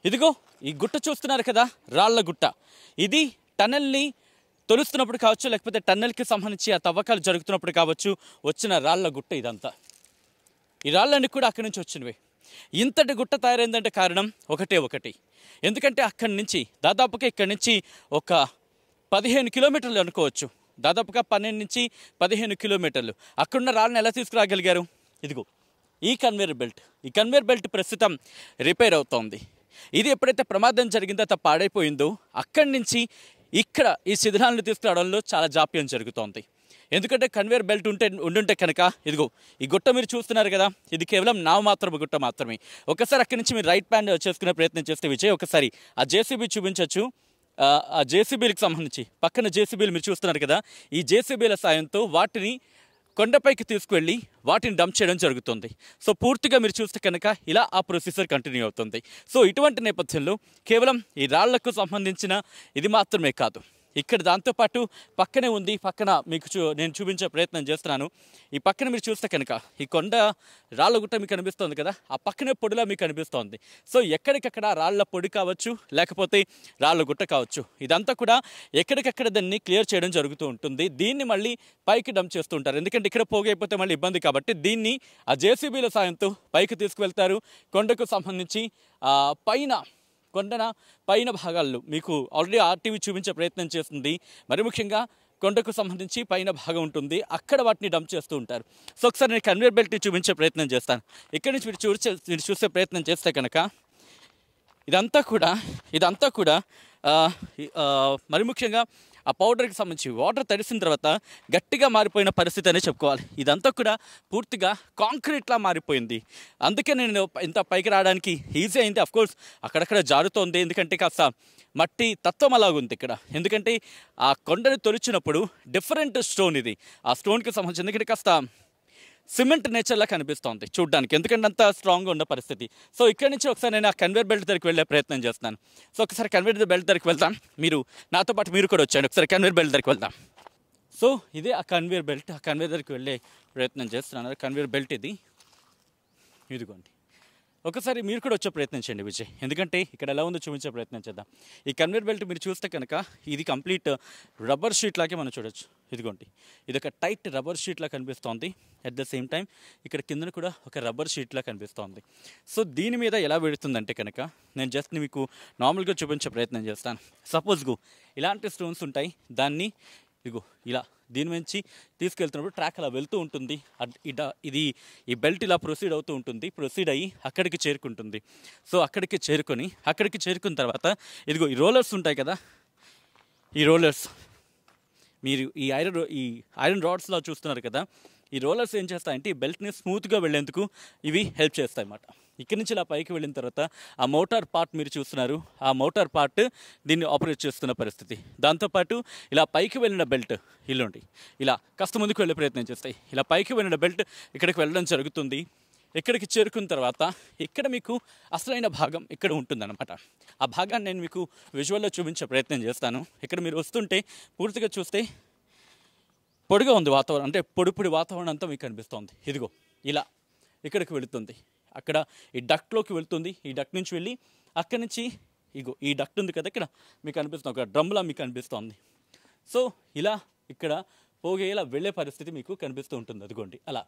ఇదిగో ఈ గుట్ట చూస్తున్నారు కదా, రాళ్ల గుట్ట. ఇది టన్నెల్ని తొలుస్తున్నప్పుడు కావచ్చు, లేకపోతే టన్నెల్కి సంబంధించి ఆ తవ్వకాలు జరుగుతున్నప్పుడు కావచ్చు వచ్చిన రాళ్ల గుట్ట ఇదంతా. ఈ రాళ్ళన్నీ కూడా అక్కడి నుంచి వచ్చినవి. ఇంతటి గుట్ట తయారైందంటే కారణం ఒకటి. ఎందుకంటే అక్కడి నుంచి దాదాపుగా ఇక్కడి నుంచి ఒక 15 కిలోమీటర్లు అనుకోవచ్చు. దాదాపుగా 12 నుంచి 15 కిలోమీటర్లు. అక్కడున్న రాళ్ళని ఎలా తీసుకురాగలిగారు? ఇదిగో ఈ కన్వేయర్ బెల్ట్ ప్రస్తుతం రిపేర్ అవుతోంది. ఇది ఎప్పుడైతే ప్రమాదం జరిగిందో పాడైపోయిందో అక్కడి నుంచి ఇక్కడ ఈ శిథిలాలను తీసుకురావడంలో చాలా జాప్యం జరుగుతోంది. ఎందుకంటే కన్వేయర్ బెల్ట్ ఉండుంటే కనుక ఇదిగో ఈ గుట్ట మీరు చూస్తున్నారు కదా, ఇది కేవలం నామమాత్రపు గుట్ట మాత్రమే. ఒకసారి అక్కడి నుంచి మీరు రైట్ ప్యాన్ చేసుకునే ప్రయత్నం చేస్తే విజయ్ ఒకసారి ఆ జేసీబీ చూపించవచ్చు. ఆ జేసీబీలకు సంబంధించి పక్కన జేసీబీలు మీరు చూస్తున్నారు కదా, ఈ జేసీబీల సాయంతో వాటిని కొండపైకి తీసుకువెళ్ళి వాటిని డంప్ చేయడం జరుగుతుంది. సో పూర్తిగా మీరు చూస్తే కనుక ఇలా ఆ ప్రొసీజర్ కంటిన్యూ అవుతుంది. సో ఇటువంటి నేపథ్యంలో కేవలం ఈ రాళ్లకు సంబంధించిన ఇది మాత్రమే కాదు, ఇక్కడ దాంతోపాటు పక్కనే ఉంది. పక్కన మీకు నేను చూపించే ప్రయత్నం చేస్తున్నాను. ఈ పక్కన మీరు చూస్తే కనుక ఈ కొండ రాళ్ళ గుట్ట మీకు కనిపిస్తుంది కదా, ఆ పక్కనే పొడిలా మీకు కనిపిస్తోంది. సో ఎక్కడికక్కడ రాళ్ల పొడి కావచ్చు, లేకపోతే రాళ్ళ గుట్ట కావచ్చు, ఇదంతా కూడా ఎక్కడికక్కడ దాన్ని క్లియర్ చేయడం జరుగుతూ ఉంటుంది. దీన్ని మళ్ళీ పైకి డంప్ చేస్తూ ఉంటారు. ఎందుకంటే ఇక్కడ పోగైపోతే మళ్ళీ ఇబ్బంది కాబట్టి దీన్ని ఆ జేసీబీల సాయంతో పైకి తీసుకువెళ్తారు. కొండకు సంబంధించి కొండన పైన భాగాల్లో మీకు ఆల్రెడీ ఆర్టీవీ చూపించే ప్రయత్నం చేస్తుంది. మరి ముఖ్యంగా కొండకు సంబంధించి పైన భాగం ఉంటుంది, అక్కడ వాటిని డంప్ చేస్తూ ఉంటారు. సో ఒకసారి నేను కన్వేయర్ బెల్ట్ని చూపించే ప్రయత్నం చేస్తాను. ఇక్కడి నుంచి మీరు చూసే ప్రయత్నం చేస్తే కనుక ఇదంతా కూడా మరి ముఖ్యంగా ఆ పౌడర్కి సంబంధించి వాటర్ తడిసిన తర్వాత గట్టిగా మారిపోయిన పరిస్థితి అనే చెప్పుకోవాలి. ఇదంతా కూడా పూర్తిగా కాంక్రీట్లా మారిపోయింది. అందుకే నేను ఇంత పైకి రావడానికి ఈజీ అయింది. అఫ్కోర్స్ అక్కడక్కడ జారుతోంది, ఎందుకంటే కాస్త మట్టి తత్వం అలాగుంది ఇక్కడ. ఎందుకంటే ఆ కొండని తొలిచినప్పుడు డిఫరెంట్ స్టోన్ ఇది. ఆ స్టోన్కి సంబంధించి ఎందుకంటే కాస్త సిమెంట్ నేచర్లా కనిపిస్తోంది చూడడానికి, ఎందుకంటే అంత స్ట్రాంగ్గా ఉన్న పరిస్థితి. సో ఇక్కడి నుంచి ఒకసారి నేను ఆ కన్వేయర్ బెల్ట్ దగ్గరికి వెళ్ళే ప్రయత్నం చేస్తాను. సో ఒకసారి కన్వేయర్ బెల్ట్ దగ్గరికి వెళ్తాం, మీరు నాతో పాటు మీరు కూడా వచ్చాను. ఒకసారి కన్వేయర్ బెల్ట్ దగ్గరికి వెళ్దాం. సో ఇదే ఆ కన్వేయర్ బెల్ట్. ఆ కన్వేయర్ దగ్గరికి వెళ్ళే ప్రయత్నం చేస్తున్నాను. కన్వేయర్ బెల్ట్ ఇదిగోండి. ఒకసారి మీరు కూడా వచ్చే ప్రయత్నం చేయండి విజయ్, ఎందుకంటే ఇక్కడ ఎలా ఉందో చూపించే ప్రయత్నం చేద్దాం. ఈ కన్వేయర్ బెల్ట్ మీరు చూస్తే కనుక ఇది కంప్లీట్ రబ్బర్ షీట్ లాగే మనం చూడొచ్చు. ఇదిగోండి, ఇది ఒక టైట్ రబ్బర్ షీట్లా కనిపిస్తోంది. అట్ ద సేమ్ టైం ఇక్కడ కిందన కూడా ఒక రబ్బర్ షీట్లా కనిపిస్తోంది. సో దీని మీద ఎలా వెళుతుందంటే కనుక నేను జస్ట్ మీకు నార్మల్గా చూపించే ప్రయత్నం చేస్తాను. సపోజ్గా ఇలాంటి స్టోన్స్ ఉంటాయి, దాన్ని ఇగో ఇలా దీని నుంచి తీసుకెళ్తున్నప్పుడు ట్రాక్ అలా వెళ్తూ ఉంటుంది. ఇది ఈ బెల్ట్ ఇలా ప్రొసీడ్ అవుతూ ఉంటుంది. ప్రొసీడ్ అయ్యి అక్కడికి చేరుకుంటుంది. సో అక్కడికి చేరుకున్న తర్వాత ఇదిగో ఈ రోలర్స్ ఉంటాయి కదా, ఈ రోలర్స్ మీరు ఈ ఐరన్ రాడ్స్లో చూస్తున్నారు కదా, ఈ రోలర్స్ ఏం చేస్తాయంటే ఈ బెల్ట్ని స్మూత్గా వెళ్ళేందుకు ఇవి హెల్ప్ చేస్తాయి అన్నమాట. ఇక్కడి నుంచి ఇలా పైకి వెళ్ళిన తర్వాత ఆ మోటార్ పార్ట్ మీరు చూస్తున్నారు, ఆ మోటార్ పార్ట్ దీన్ని ఆపరేట్ చేస్తున్న పరిస్థితి. దాంతోపాటు ఇలా పైకి వెళ్ళిన బెల్ట్ ఇల్లుండి ఇలా కాస్త ముందుకు వెళ్ళే ప్రయత్నం చేస్తాయి. ఇలా పైకి వెళ్ళిన బెల్ట్ ఇక్కడికి వెళ్ళడం జరుగుతుంది. ఇక్కడికి చేరుకున్న తర్వాత ఇక్కడ మీకు అసలైన భాగం ఇక్కడ ఉంటుందన్నమాట. ఆ భాగాన్ని నేను మీకు విజువల్లో చూపించే ప్రయత్నం చేస్తాను. ఇక్కడ మీరు వస్తుంటే పూర్తిగా చూస్తే పొడిగా ఉంది వాతావరణం, అంటే పొడి వాతావరణం అంతా మీకు కనిపిస్తోంది. ఇదిగో ఇలా ఇక్కడికి వెళుతుంది, అక్కడ ఈ డక్ట్లోకి వెళుతుంది. ఈ డక్ట్ నుంచి వెళ్ళి అక్కడి నుంచి ఈ డక్ట్ ఉంది కదా, ఇక్కడ మీకు అనిపిస్తుంది ఒక డ్రమ్లా మీకు అనిపిస్తోంది. సో ఇలా ఇక్కడ పోగేలా వెళ్ళే పరిస్థితి మీకు కనిపిస్తూ ఉంటుంది. అదిగోండి అలా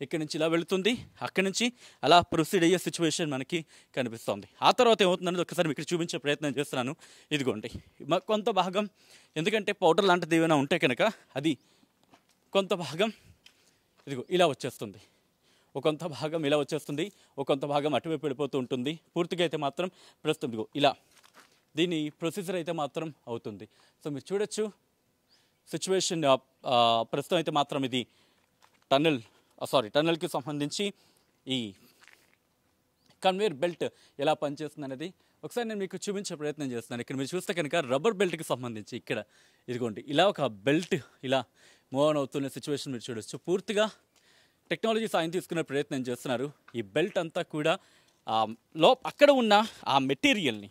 ఇక్కడి నుంచి ఇలా వెళుతుంది, అక్కడి నుంచి అలా ప్రొసీడ్ అయ్యే సిచ్యువేషన్ మనకి కనిపిస్తోంది. ఆ తర్వాత ఏమవుతుందనేది ఒకసారి మీకు చూపించే ప్రయత్నం చేస్తున్నాను. ఇదిగోండి కొంత భాగం, ఎందుకంటే పౌడర్ లాంటిది ఏమైనా ఉంటే కనుక అది కొంత భాగం ఇదిగో ఇలా వచ్చేస్తుంది, కొంత భాగం ఇలా వచ్చేస్తుంది, కొంత భాగం అటువైపు వెళ్ళిపోతూ ఉంటుంది. పూర్తిగా అయితే మాత్రం ప్రస్తుతం ఇదిగో ఇలా దీని ప్రొసీజర్ అయితే మాత్రం అవుతుంది. సో మీరు చూడొచ్చు సిచ్యువేషన్. ప్రస్తుతం అయితే మాత్రం ఇది టన్నెల్కి సంబంధించి ఈ కన్వేయర్ బెల్ట్ ఎలా పనిచేస్తుంది అనేది ఒకసారి నేను మీకు చూపించే ప్రయత్నం చేస్తున్నాను. ఇక్కడ మీరు చూస్తే కనుక రబ్బర్ బెల్ట్కి సంబంధించి ఇక్కడ ఇదిగోండి ఇలా ఒక బెల్ట్ ఇలా మూవ్ ఆన్ అవుతున్న సిచ్యువేషన్ మీరు చూడొచ్చు. పూర్తిగా టెక్నాలజీ సాయం తీసుకునే ప్రయత్నం చేస్తున్నారు. ఈ బెల్ట్ అంతా కూడా అక్కడ ఉన్న ఆ మెటీరియల్ని,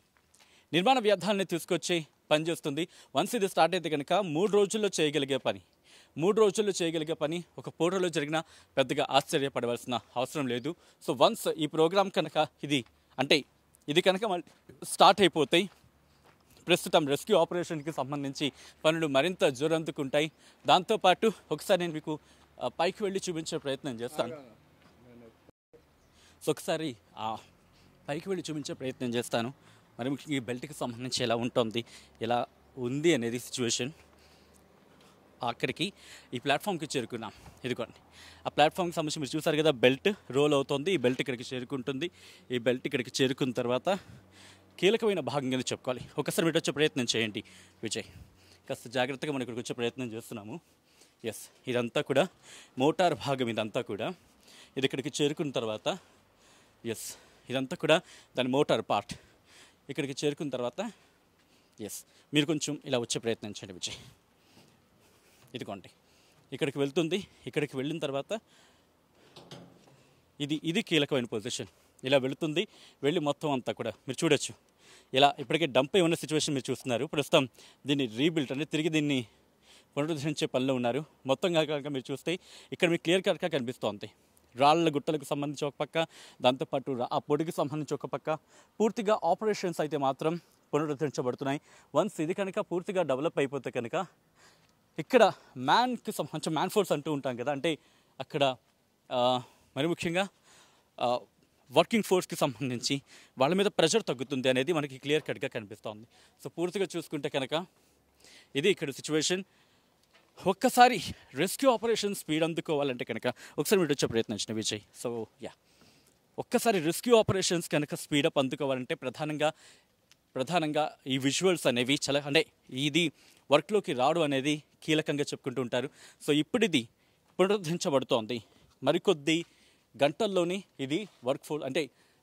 నిర్మాణ వ్యర్థాలని తీసుకొచ్చి పనిచేస్తుంది. వన్స్ ఇది స్టార్ట్ అయితే కనుక 3 రోజుల్లో చేయగలిగే పని ఒక పూటలో జరిగిన పెద్దగా ఆశ్చర్యపడవలసిన అవసరం లేదు. సో వన్స్ ఈ ప్రోగ్రామ్ కనుక ఇది అంటే ఇది కనుక మళ్ళీ స్టార్ట్ అయిపోతాయి ప్రస్తుతం రెస్క్యూ ఆపరేషన్కి సంబంధించి పనులు మరింత జోరందుకుంటాయి. దాంతోపాటు ఒకసారి నేను మీకు పైకి వెళ్ళి చూపించే ప్రయత్నం చేస్తాను. సో ఒకసారి పైకి వెళ్ళి చూపించే ప్రయత్నం చేస్తాను. మరి ముఖ్యంగా ఈ బెల్ట్కి సంబంధించి ఎలా ఉంటుంది, ఎలా ఉంది అనేది సిచ్యువేషన్. అక్కడికి ఈ ప్లాట్ఫామ్కి చేరుకున్నాం. ఇదిగోండి ఆ ప్లాట్ఫామ్కి సంబంధించి మీరు చూసారు కదా, బెల్ట్ రోల్ అవుతుంది. ఈ బెల్ట్ ఇక్కడికి చేరుకుంటుంది. ఈ బెల్ట్ ఇక్కడికి చేరుకున్న తర్వాత కీలకమైన భాగంగా చెప్పుకోవాలి. ఒకసారి మీరు వచ్చే ప్రయత్నం చేయండి విజయ్. కాస్త జాగ్రత్తగా మనం ఇక్కడికి వచ్చే ప్రయత్నం చేస్తున్నాము. ఎస్, ఇదంతా కూడా మోటార్ భాగం. ఇదంతా కూడా ఇది ఇక్కడికి చేరుకున్న తర్వాత ఎస్, ఇదంతా కూడా దాని మోటార్ పార్ట్. ఇక్కడికి చేరుకున్న తర్వాత ఎస్, మీరు కొంచెం ఇలా వచ్చే ప్రయత్నం చేయండి విజయ్. ఇదిగోండి ఇక్కడికి వెళ్తుంది. ఇక్కడికి వెళ్ళిన తర్వాత ఇది కీలకమైన పొజిషన్. ఇలా వెళుతుంది. వెళ్ళి మొత్తం అంతా కూడా మీరు చూడొచ్చు. ఇలా ఇప్పటికే డంప్ అయి ఉన్న సిచ్యువేషన్ మీరు చూస్తున్నారు. ప్రస్తుతం దీన్ని రీబిల్ట్ అంటే తిరిగి దీన్ని పునరుద్ధరించే పనిలో ఉన్నారు. మొత్తంగా కనుక మీరు చూస్తే ఇక్కడ మీకు క్లియర్ కట్గా కనిపిస్తోంది. రాళ్ళ గుట్టలకు సంబంధించి ఒక పక్క, దాంతోపాటు ఆ పొడికి సంబంధించి ఒక పక్క పూర్తిగా ఆపరేషన్స్ అయితే మాత్రం పునరుద్ధరించబడుతున్నాయి. వన్స్ ఇది కనుక పూర్తిగా డెవలప్ అయిపోతే కనుక ఇక్కడ మ్యాన్కి సంబంధించి మ్యాన్ ఫోర్స్ అంటూ ఉంటాం కదా, అంటే అక్కడ మరి ముఖ్యంగా వర్కింగ్ ఫోర్స్కి సంబంధించి వాళ్ళ మీద ప్రెషర్ తగ్గుతుంది అనేది మనకి క్లియర్ కట్గా కనిపిస్తోంది. సో పూర్తిగా చూసుకుంటే కనుక ఇది ఇక్కడ సిచ్యువేషన్. ఒక్కసారి రెస్క్యూ ఆపరేషన్ స్పీడ్ అందుకోవాలంటే కనుక ఒకసారి మీరు వచ్చే ప్రయత్నించిన విజయ్. సో ఒక్కసారి రెస్క్యూ ఆపరేషన్స్ కనుక స్పీడప్ అందుకోవాలంటే ప్రధానంగా ఈ విజువల్స్ అనేవి చాలా అంటే ఇది వర్క్లోకి రావడం అనేది కీలకంగా చెప్పుకుంటూ ఉంటారు. సో ఇప్పుడు ఇది పునరుద్ధరించబడుతోంది. మరికొద్ది గంటల్లోనే ఇది వర్క్ ఫోర్ అంటే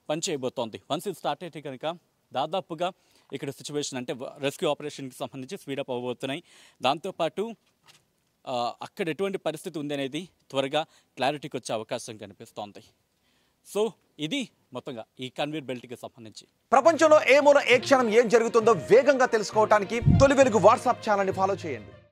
పని చేయబోతోంది. వన్స్ ఇది స్టార్ట్ అయితే కనుక దాదాపుగా ఇక్కడ సిచ్యువేషన్ అంటే రెస్క్యూ ఆపరేషన్కి సంబంధించి స్పీడప్ అవ్వబోతున్నాయి. దాంతోపాటు అక్కడ ఎటువంటి పరిస్థితి ఉంది అనేది త్వరగా క్లారిటీకి వచ్చే అవకాశం కనిపిస్తోంది. సో ఇది మొత్తంగా ఈ కన్వేర్ బెల్ట్కి సంబంధించి. ప్రపంచంలో ఏ మూల ఏ క్షణం ఏం జరుగుతుందో వేగంగా తెలుసుకోవడానికి తొలి వెలుగు వాట్సాప్ ఛానల్ని ఫాలో చేయండి.